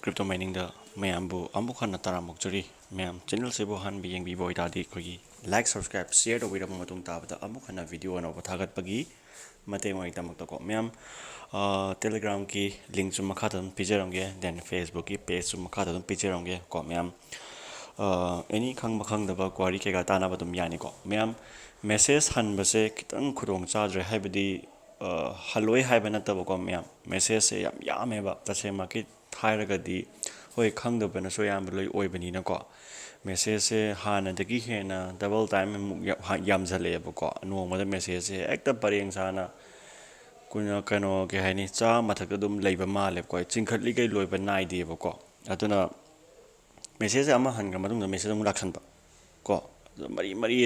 crypto mining da mayambu amuk hana taramukjari mayam channel sebo han bi yengbi boy dadi kogi like subscribe share do wiram matung tabada amuk hana video no thagat pagi mate moi tamak ko mayam telegram ki link chu makha tan pijaramge then facebook ki page chu makha tan pijaramge ko mayam any khang da ba query ke ga tana badum yani ko mayam message han base kitang khudong chadre haibadi haloi haibana tabako mayam message se yam yameba tasema ki thairagadi hoi khangdabana so yam loi oibanina ko message se hana dagi hena double time yam zaleba ko nongmada message se ekta pareng sana kuna kano ke haini cha mathak dum leiba male ko chingkhatli kai loiba nai deba ko aduna message ama hanga madung message mu lakhan ba ko mari mari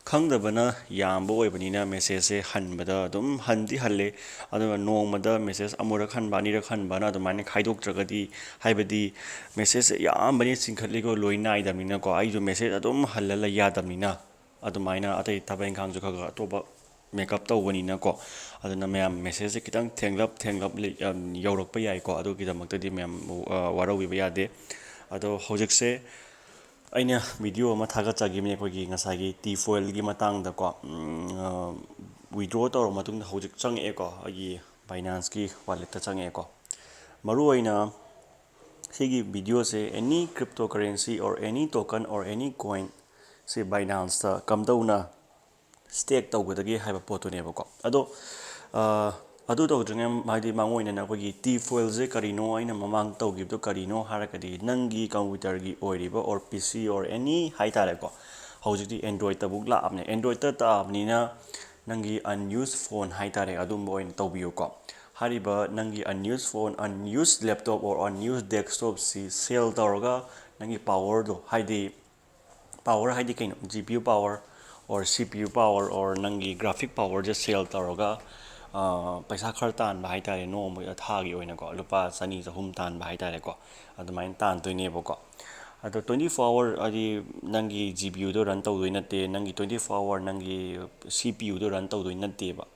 khangdabana yamba oibanina message se hanbada dum handi halle aduga nongmada message amura khanba ni ra khanba na adumane khaidok tragadi haibadi message yambani chingkhatli ko loina idamina ko ai jo message adum hallala yadamina adumaina atai tabai khang jo khaga toba makeup tawbanina ko aduna mayam message se kitang thenglap yaurak pa yai ko adu kidamakta di mayam warawi ba yade ado hojikse aina video ma thaga chagi me ko gi ngasagi t foil gi matang da ko withdraw tor matung hojik chang e ko agi Binance ki wallet ta chang e ko maru aina sigi video se any cryptocurrency or any token or any coin se Binance ta kamdauna stake tawgadagi haiba potu ne ko adu tawdringam maidi mangoina na ko gi t foil je karino aina mamang tawgibdo karino harakadi nangi computer gi oiriba or pc or any haitare ko hojidi android ta bugla apne android ta apni na nangi unused phone haitare adum boin tawbiyo ko hariba nangi unused phone unused laptop or unused desktop si sell tawga nangi power do haidi kaino gpu power or cpu power or nangi graphic power just sell tawga paisa khar tan ba haitare no mo thagi oina ko lupa sani hum tan ba haitare ko adumain tan toine bo ko ado 24 hour adi nangi gpu do run tawdoi nate nangi 24 hour nangi cpu do run tawdoi nate ba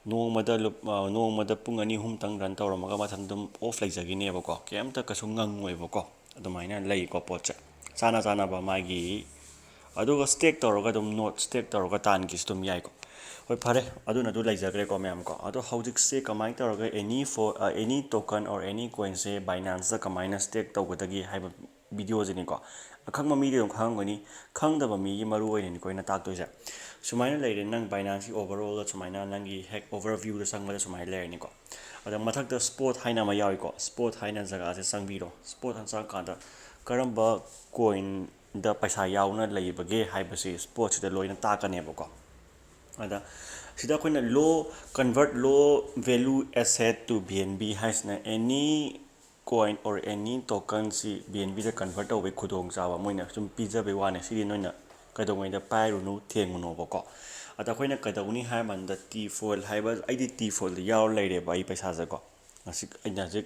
nongmada pung ani hum tang run tawramaga mathandum off laijagine ba ko kemta kasu ngangoi ba ko adumaina lei ko poche sana ba magi aduga stake tawraga dum note stake tawraga tan ki stum yai ko hoi phare aduna du laijagre ko myam ko ado hojik se kamai tawraga any token or any coin se Binance da kamaina stake tawgadagi haiba video jini ko akhang mi de khangoni khangdaba mi gi maru oin ni koina tak toise sumaina leire nang Binance overall da sumaina nangi hack overview da sangmada sumai leire ni ko ada mathak da spot haina ma yawi ko spot haina jaga se sangbiro spot han sang ka da karamba coin da paisa yauna leibage haibase spot da loina takane ba ko ada sida koina convert low value asset to bnb hasna any coin or any token si bnb da convert away khudong chawa moina sum pizza be wane sidi noina kadongoi da pairunu thenguno bako ada koina kadawni hai man da t foil haiba id t foil yaw leire ba I paisa ja ko asik aina jik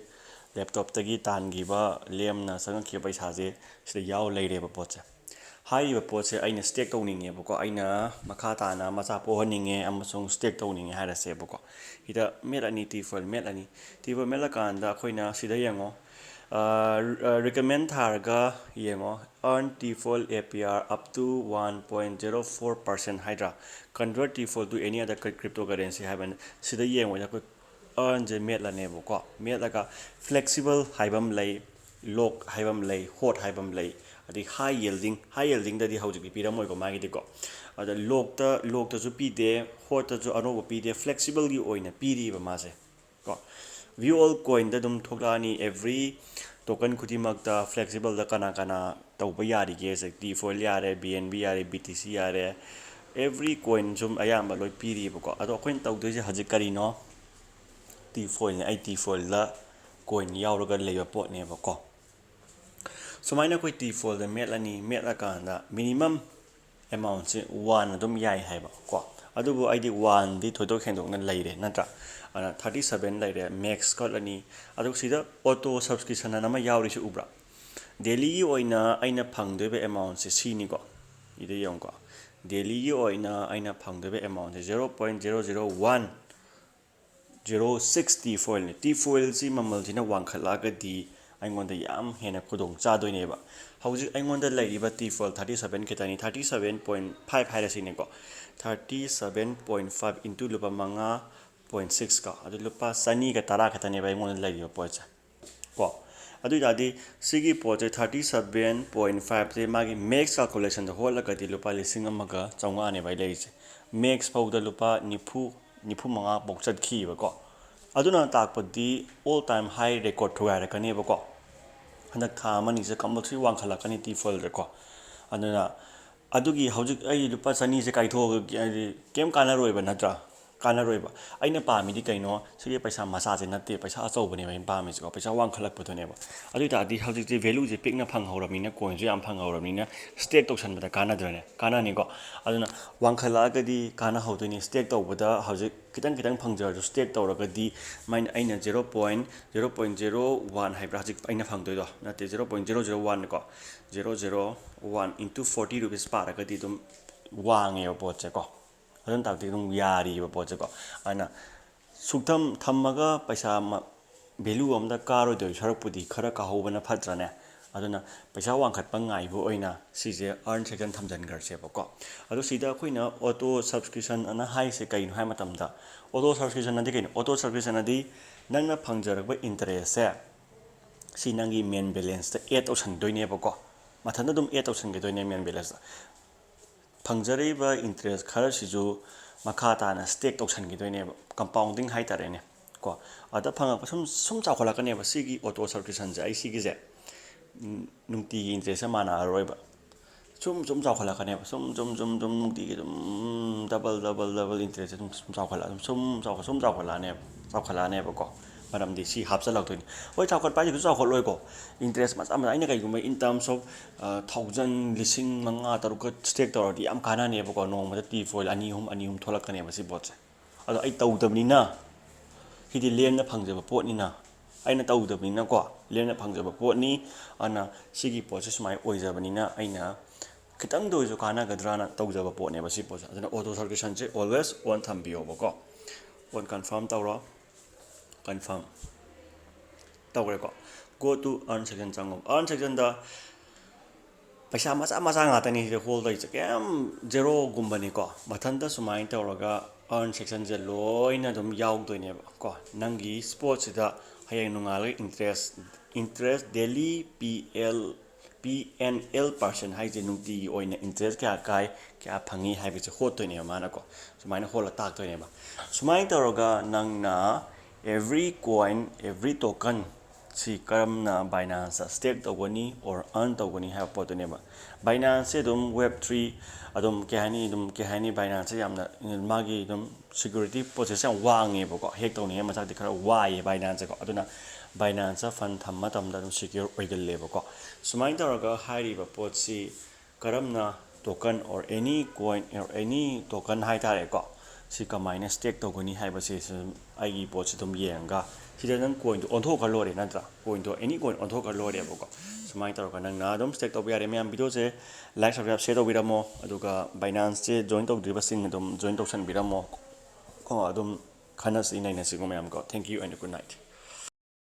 laptop tagi tangi ba lemna sangki paisa je sida yaw leire ba pocha hai ba poche aina stake tawninge bako aina makha ta na macha po haninge amasung stake tawninge haira se bako ida melani t foil melakanda koina sida yango recommend tharga yengo earn t-foil APR up to 1.04% hydra convert t-foil to any other cryptocurrency haven sida yengo ya ko earn je metla ne bo ko metlaga flexible haibam lay lock haibam lay hot haibam lay adi high yielding da di hauji piram moi ko magi de ko ada lock ta ju pi de hot ta ju anobo pi de flexible gi oina pi ri ba ma se ko view all coin da dum thoklani every token khudimakta flexible da kana tawba yari ge se t foil yare bnb yare btc yare every coin jum ayamba loi piri ko ado coin tawdoi je haji kari no t foil ne it foil la coin yawraga leiba pot ne ba ko sumaina koi t foil da metla kanda minimum amount se 1 adum yai haiba ko adubu id 1 di thodo khendok na leire natra 37 leire max cut ani adu sida auto subscription na ma yawri se ubra daily gi oina aina phangdebe amount se sini ko ide yong ko daily gi oina aina phangdebe amount se 0.001 060 foil ni t foil si mamal jina wangkhala ga di ꯑꯩꯉꯣꯟꯗ ꯌꯥꯝ ꯍꯦꯟꯅ ꯈꯨꯗꯣꯡ ꯆꯥꯗꯣꯏꯅꯦꯕ ꯍꯧꯖꯤꯛ ꯑꯩꯉꯣꯟꯗ ꯂꯩꯔꯤꯕ ꯇꯤꯐꯣꯜ 37 ꯈꯤꯇꯪꯅꯤ 37.5 ꯍꯥꯏꯔꯁꯤꯅꯦꯀꯣ 37.5 into ꯂꯨꯄꯥ 5.6 ꯀꯣ ꯑꯗꯨ ꯂꯨꯄꯥ 110 ꯈꯛꯇꯅꯦꯕ ꯑꯩꯉꯣꯟꯗ ꯂꯩꯔꯤꯕ ꯄꯣꯠꯁꯦ ꯀꯣ ꯑꯗꯨ ꯑꯣꯏꯇꯥꯔꯗꯤ ꯁꯤꯒꯤ ꯄꯣꯠꯁꯦ 37.5ꯁꯦ ꯃꯥꯒꯤ ꯃꯦꯛꯁ ꯀꯥꯜꯀꯨꯂꯦꯁꯟꯗ ꯍꯣꯠꯂꯒꯗꯤ ꯂꯨꯄꯥ 1,100ꯅꯦꯕ ꯑꯩ ꯂꯩꯔꯤꯁꯦ ꯃꯦꯛꯁ ꯐꯥꯎꯗ ꯂꯨꯄꯥ 95 ꯐꯥꯎ ꯆꯠꯈꯤꯕꯀꯣ ꯑꯗꯨꯅ ꯇꯥꯛꯄꯗꯤ ꯑꯣꯜ ꯇꯥꯏꯝ ꯍꯥꯏ ꯔꯦꯀꯣꯔꯠ ꯊꯨꯒꯥꯏꯔꯛꯀꯅꯦꯕꯀꯣ ꯍꯟꯗꯛ ꯊꯥ ꯑꯃꯅꯤꯁꯦ ꯀꯝꯄꯜꯁꯔꯤ ꯋꯥꯡꯈꯠꯂꯛꯀꯅꯤ ꯇꯤꯐꯣꯜꯗꯀꯣ ꯑꯗꯨꯅ ꯑꯗꯨꯒꯤ ꯍꯧꯖꯤꯛ ꯑꯩ ꯂꯨꯄꯥ 200ꯁꯦ ꯀꯥꯏꯊꯣꯛꯑꯒ ꯍꯥꯏꯗꯤ ꯀꯩꯝ ꯀꯥꯟꯅꯔꯣꯏꯕ ꯅꯠꯇ꯭ꯔꯥ ꯀꯥꯟꯅꯔꯣꯏꯕ ꯑꯩꯅ ꯄꯥꯝꯃꯤꯗꯤ ꯀꯩꯅꯣ ꯁꯤꯒꯤ ꯄꯩꯁꯥ ꯃꯆꯥꯁꯦ ꯅꯠꯇꯦ ꯄꯩꯁꯥ ꯑꯆꯧꯕꯅꯦꯕ ꯑꯩꯅ ꯄꯥꯝꯃꯤꯁꯤꯀꯣ ꯄꯩꯁా ꯋꯥꯡꯈꯠꯂꯛꯄꯗꯨꯅꯦꯕ ꯑꯗꯨ ꯑꯣꯏꯇꯥꯔꯗꯤ ꯍꯧꯖꯤꯛꯇꯤ ꯚꯦꯂꯨꯁꯦ ꯄꯤꯛꯅ ꯐꯪꯍꯧꯔꯕꯅꯤꯅ ꯀꯣꯏꯟꯁꯨ ꯌꯥꯝ ꯐꯪꯍꯧꯔꯕꯅꯤನ ꯁ꯭ꯇꯦꯛ ꯇꯧꯁꯟꯕꯗ ꯀꯥꯟꯅꯗ꯭ꯔꯅꯦ ꯀꯥꯟꯅꯅꯤꯀꯣ ꯑꯗꯨꯅ ꯋꯥꯡꯈꯠꯂꯛꯑꯒꯗꯤ ꯀꯥꯟꯅꯍꯧꯗꯣꯏꯅꯤ ꯁ꯭ꯇꯦꯛ ꯇꯧꯕꯗ ꯍꯧꯖꯤꯛ ꯈꯤꯇꯪ ꯐꯪꯖꯔꯁꯨ ꯁ꯭ꯇꯦꯛ ꯇꯧꯔꯒꯗꯤ ꯑꯩꯅ 0.001 ꯍꯥꯏꯕ꯭ꯔꯥ ꯍꯧꯖꯤक ꯑꯩꯅ ꯐꯪꯗꯣꯏꯗꯣ ꯅꯠꯇꯦ 0.001 ꯀꯣ 001 ꯏꯟꯇꯨ 40 ꯔꯨꯄꯤꯁ ꯄꯥꯔꯒꯗꯤ ꯑꯗꯨꯝ ꯋꯥꯡꯉꯦꯕ ꯄꯣꯠꯁꯦ ꯀꯣ ꯑꯗꯨꯅ ꯇꯥꯛꯄꯗꯤ ꯑꯗꯨꯝ ꯌꯥꯔꯤꯕ ꯄꯣꯠꯁꯦ ꯀꯣ ꯑꯗꯨꯅ ꯁꯨꯛꯊꯝ ꯊꯝꯃꯒ ꯄꯩꯁꯥ ꯚꯦꯂꯨ ꯑꯃꯗ ꯀꯥꯔꯣꯏꯗꯣꯏ ꯁꯔꯨꯛꯄꯨꯗꯤ ꯈꯔ ꯀꯥꯍꯧꯕꯅ ꯐꯠꯇ꯭ꯔꯅꯦ ꯑꯗꯨꯅ ꯄꯩꯁꯥ ꯋꯥꯡꯈꯠꯄ ꯉꯥꯏꯕ ꯑꯣꯏꯅ ꯁꯤꯁꯦ ꯑꯔꯟ ꯁꯦꯛꯁꯟ ꯊꯝꯖꯤꯟꯈ꯭ꯔꯁꯦꯕꯀꯣ ꯑꯗꯣ ꯁꯤꯗ ꯑꯩꯈꯣꯏꯅ ꯑꯣꯇꯣ ꯁꯕꯁꯀ꯭ꯔꯤꯞꯁꯟ ꯑꯅ ꯍꯥꯏꯔꯤꯁꯦ ꯀꯩꯅꯣ ꯍꯥꯏ ꯃꯇꯝꯗ ꯑꯣꯇꯣ ꯁꯕꯁꯀ꯭ꯔꯤꯞꯁꯟ ꯑꯗꯤ ꯀꯩꯅꯣ ꯑꯣꯇꯣ ꯁꯕꯁꯀ꯭ꯔꯤꯞꯁꯟ ꯑꯗꯤ ꯅꯪꯅ ꯐꯪꯖꯔꯛꯄ ꯏꯟꯇꯔꯦꯁꯁꯦ ꯁꯤ ꯅꯪꯒꯤ ꯃꯦꯟ ꯕꯦꯂꯦꯟꯁꯇ ꯑꯦꯗ ꯇꯧꯁꯟꯗꯣꯏꯅꯦꯕꯀꯣ ꯃꯊꯟꯇ ꯑꯗꯨꯝ ꯑꯦꯗ ꯇꯧꯁꯟꯈꯤꯗꯣꯏꯅꯦ ꯃꯦꯟ ꯕꯦꯂꯦꯟꯁꯇ ꯐꯪꯖꯔꯤꯕ ꯏꯟꯇꯔꯦꯁ ꯈꯔꯁꯤꯁꯨ ꯃꯈꯥ ꯇꯥꯅ ꯁ꯭ꯇꯦꯛ ꯇꯧꯁꯟꯈꯤꯗꯣꯏꯅꯦꯕ ꯀꯝꯄꯥꯎꯟꯗꯤꯡ ꯍꯥꯏꯇꯥꯔꯦꯅꯦ ꯀꯣ ꯑꯗ ꯐꯪꯉꯛꯄ ꯁꯨꯝ ꯆꯥꯎꯈꯠꯂꯛꯀꯅꯦꯕ ꯁꯤꯒꯤ ꯑꯣꯇꯣ ꯁꯕꯁꯀ꯭ꯔꯤꯞꯁꯟꯁꯦ ꯑꯩ ꯁꯤꯒꯤꯁꯦ ꯅꯨꯡꯇꯤꯒꯤ ꯏꯟꯇꯔꯦꯁꯁꯦ ꯃꯥꯟꯅꯔꯔꯣꯏꯕ ꯁꯨꯝ ꯆꯥꯎꯈꯠꯂꯛꯀꯅꯦꯕ ꯁꯨꯝ ꯅꯨꯡꯇꯤꯒꯤ ꯑꯗꯨꯝ ꯗꯕꯜ ꯏꯟꯇꯔꯦꯁꯁꯦ ꯑꯗꯨꯝ ꯆꯥꯎꯈꯠꯂꯛꯑꯅꯦꯕꯀꯣ ꯃꯔꯝꯗꯤ ꯁꯤ ꯍꯥꯞꯆꯤꯜꯂꯛꯇꯣꯏꯅꯤ ꯍꯣꯏ ꯆꯥꯎꯈꯠꯄ ꯍꯥꯏꯁꯦ ꯀꯩꯁꯨ ꯆꯥꯎꯈꯠꯂꯣꯏꯀꯣ ꯏꯟꯇꯔꯦꯁ ꯃꯆꯥ ꯑꯩꯅ ꯀꯩꯒꯨꯝꯕ ꯏꯟ ꯇꯔꯝꯁ ꯑꯣꯐ 1,000 5,000 ꯁ꯭ꯇꯦꯛ ꯇꯧꯔꯗꯤ ꯌꯥꯝ ꯀꯥꯟꯅꯅꯦꯕꯀꯣ ꯅꯣꯡꯃꯗ ꯇꯤꯐꯣꯏꯜ 2-3 ꯊꯣꯛꯂꯛꯀꯅꯦꯕ ꯁꯤ ꯄꯣꯠꯁꯦ ꯑꯗꯣ ꯑꯩ ꯇꯧꯗꯕꯅꯤꯅ ꯁꯤꯗꯤ ꯂꯦꯝꯅ ꯐꯪꯖꯕ ꯄꯣꯠꯅꯤꯅ ꯑꯩꯅ ꯇꯧꯗꯕꯅꯤꯅꯀꯣ ꯂꯦꯝꯅ ꯐꯪꯖꯕ ꯄꯣꯠꯅꯤ ꯑꯗꯨꯅ ꯁꯤꯒꯤ ꯄꯣꯠꯁꯦ ꯁꯨꯃꯥꯏꯅ ꯑꯣꯏꯖꯕꯅꯤꯅ ꯑꯩꯅ ꯈꯤꯇꯪꯗ ꯑꯣꯏꯔꯁꯨ ꯀꯥꯟꯅꯒꯗ꯭ꯔꯅ ꯇꯧꯖꯕ ꯄꯣꯠꯅꯦꯕ ꯁꯤ ꯄꯣꯠꯁꯦ ꯑꯗꯨꯅ ꯑꯣꯇꯣ ꯁꯕꯁꯀ꯭ꯔꯤꯞꯁꯟꯁꯦ ꯑꯣꯜꯋꯦꯁ ꯑꯣꯟ ꯊꯝꯕꯤꯌꯣꯕꯀꯣ ꯑꯣꯟ ꯀꯟꯐꯥꯔꯝ ꯇꯧꯔꯣ ꯀꯟꯐꯥꯔꯝ ꯇꯧꯈ꯭ꯔꯦꯀꯣ ꯒꯣ ꯇꯨ ꯑꯔꯟ ꯁꯦꯛꯁꯟ ꯆꯪꯉꯣ ꯑꯔꯟ ꯁꯦꯛꯁꯟꯗ ꯄꯩꯁꯥ ꯃꯆꯥ ꯉꯥꯛꯇꯅꯤ ꯁꯤꯗ ꯍꯣꯜ ꯇꯧꯔꯤꯁꯦ ꯀꯌꯥꯝ ꯖꯦꯔꯣꯒꯨꯝꯕꯅꯤꯀꯣ ꯃꯊꯟꯇ ꯁꯨꯃꯥꯏꯅ ꯇꯧꯔꯒ ꯑꯔꯟ ꯁꯦꯛꯁꯟꯁꯦ ꯂꯣꯏꯅ ꯑꯗꯨꯝ ꯌꯥꯎꯗꯣꯏꯅꯦꯕ ꯀꯣ ꯅꯪꯒꯤ ꯁ꯭ꯄꯣꯠꯁꯤꯗ ꯍꯌꯦꯡ ꯅꯣꯡꯉꯥꯜꯂꯒ ꯏꯟꯇꯔꯦꯁ ꯗꯦꯂꯤ PNL% ꯍꯥꯏꯁꯦ ꯅꯨꯡꯇꯤꯒꯤ ꯑꯣꯏꯅ ꯏꯟꯇꯔꯦꯁ ꯀꯌꯥ ꯀꯥꯏ ꯀꯌꯥ ꯐꯪꯉꯤ ꯍꯥꯏꯕꯁꯦ ꯍꯣꯠꯇꯣꯏꯅꯦꯕ ꯃꯥꯅꯀꯣ ꯁꯨꯃꯥꯏꯅ ꯍꯣꯠꯂ ꯇꯥꯛꯇꯣꯏꯅꯦꯕ ꯁꯨꯃꯥꯏꯅ ꯇꯧꯔꯒ ꯅꯪꯅ every coin every token ꯁꯤ ꯀꯔꯝꯅ ꯕꯥꯏꯅꯥꯟꯁꯇ ꯁ꯭ꯇꯦꯛ ꯇꯧꯒꯅꯤ ꯑꯣꯔ ꯑꯔꯟ ꯇꯧꯒꯅꯤ ꯍꯥꯏꯕ ꯄꯣꯠꯇꯨꯅꯦꯕ ꯕꯥꯏꯅꯥꯟꯁꯁꯦ ꯑꯗꯨꯝ Web3 ꯑꯗꯨꯝ ꯀꯩ ꯍꯥꯏꯅꯤ ꯕꯥꯏꯅꯥꯟꯁꯁꯦ ꯌꯥꯝꯅ ꯃꯥꯒꯤ ꯑꯗꯨꯝ ꯁꯦꯀ꯭ꯌꯨꯔꯤꯇꯤ ꯄ꯭ꯔꯣꯁꯦꯁ ꯌꯥꯝ ꯋꯥꯡꯉꯦꯕꯀꯣ ꯍꯦꯛ ꯇꯧꯅꯤꯡꯉꯩ ꯃꯆꯥꯛꯇꯤ ꯈꯔ ꯋꯥꯏꯌꯦ ꯕꯥꯏꯅꯥꯟꯁꯁꯦꯀꯣ ꯑꯗꯨꯅ ꯕꯥꯏꯅꯥꯟꯁꯇ ꯐꯟ ꯊꯝꯕ ꯃꯇꯝꯗ ꯑꯗꯨꯝ ꯁꯦꯀ꯭ꯌꯨꯔ ꯑꯣꯏꯒꯜꯂꯦꯕꯀꯣ ꯁꯨꯃꯥꯏꯅ ꯇꯧꯔꯒ ꯍꯥꯏꯔꯤꯕ ꯄꯣꯠꯁꯤ ꯀꯔꯝꯅ ꯇꯣꯀꯟ ꯑꯣꯔ ꯑꯦꯅꯤ ꯀꯣꯏꯟ ꯑꯣꯔ ꯑꯦꯅꯤ ꯇꯣꯀꯟ ꯍꯥꯏꯇꯥꯔꯦꯀꯣ ꯁꯤ ꯀꯃꯥꯏꯅ ꯁ꯭ꯇꯦꯛ ꯇꯧꯒꯅꯤ ꯍꯥꯏꯕꯁꯤ ꯑꯩꯒꯤ ꯄꯣꯠꯁꯤ ꯑꯗꯨꯝ ꯌꯦꯡꯉꯒ ꯁꯤꯗ ꯅꯪ ꯀꯣꯏꯟꯗꯣ ꯑꯣꯟꯊꯣꯛꯈ꯭ꯔ ꯂꯣꯏꯔꯦ ꯅꯠꯇ꯭ꯔꯥ ꯀꯣꯏꯟꯗꯣ ꯑꯦꯅꯤ ꯀꯣꯏꯟ ꯑꯣꯟꯊꯣꯛꯈ꯭ꯔ ꯂꯣꯏꯔꯦꯕꯀꯣ ꯁꯨꯃꯥꯏꯅ ꯇꯧꯔꯒ ꯅꯪꯅ ꯑꯗꯨꯝ ꯁ꯭ꯇꯦꯛ ꯇꯧꯕ ꯌꯥꯔꯦ ꯃꯌꯥꯝ ꯚꯤꯗꯤꯑꯣꯁꯦ ꯂꯥꯏꯛ ꯁꯕꯁꯀ꯭ꯔꯥꯏꯕ ꯁꯦꯌꯔ ꯇꯧꯕꯤꯔꯝꯃꯣ ꯑꯗꯨꯒ ꯕꯥꯏꯅꯥꯟꯁꯁꯦ ꯖꯣꯏꯟ ꯇꯧꯗ꯭ꯔꯤꯕꯁꯤꯡ ꯑꯗꯨꯝ ꯖꯣꯏꯟ ꯇꯧꯁꯟꯕꯤꯔꯝꯃꯣ ꯀꯣ ꯑꯗꯨꯝ ꯈꯟꯅꯁꯤ ꯅꯩꯅꯁꯤꯀꯣ ꯃꯌꯥꯝ ꯀꯣ ꯊꯦꯡꯛ ꯌꯨ ꯑꯦꯟड ꯒꯨꯗ ꯅꯥꯏꯠ